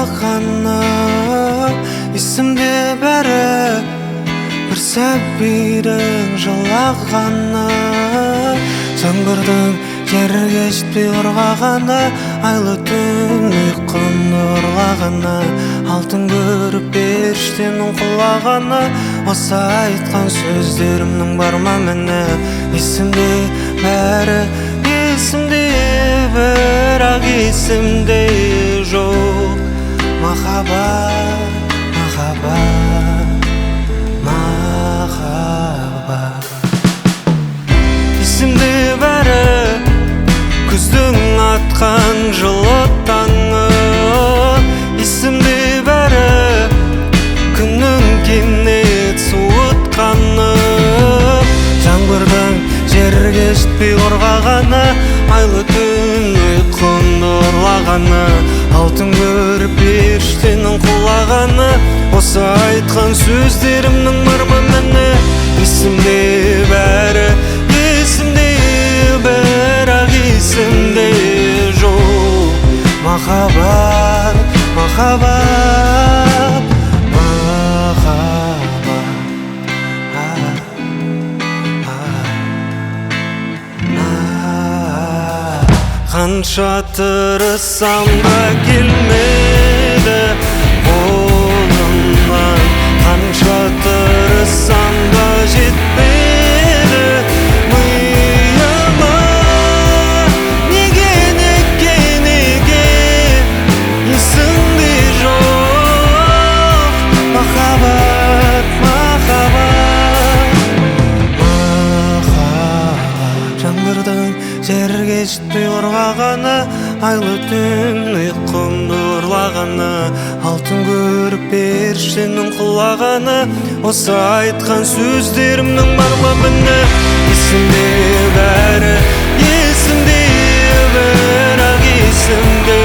жылағаны, есімде бәрі бір сәбидің жылағаны, жаңбырдың жерге жетпей ұрғағаны, айлы түн ұйқымды ұрлағаны, алтын көріп періштенің құлағаны, осы айтқан сөздерімнің бар ма міне? Есімде бәрі, есімде бірақ есімде жоқ. Махаббат, махаббат, махаббат. Есімде бәрі күздің атқан жылы таңы, есімде бәрі күннің кенет суытқаны, жаңбырдың жерге жетпей ұрғағаны, айлы түн ұйқымды ұрлағаны, алтын көріп періштенің құлағаны, осы айтқан сөздерімнің бар ма міне? Есімде бәрі, есімде бірақ есімде жоқ. Махаббат, махаббат, қанша тырыссам да келмеді қолымнан, қанша тырыссам да жетпеді миыма. Неге, неге, неге есімде жоқ. Махаббат, махаббат, махаббат. Жаңбырдың жерге жетпей ұрғағаны, айлы түн ұйқымды ұрлағаны, алтын көріп періштенің құлағаны, осы айтқан сөздерімнің бар ма міне? Есімде бәрі, есімде бірақ есімде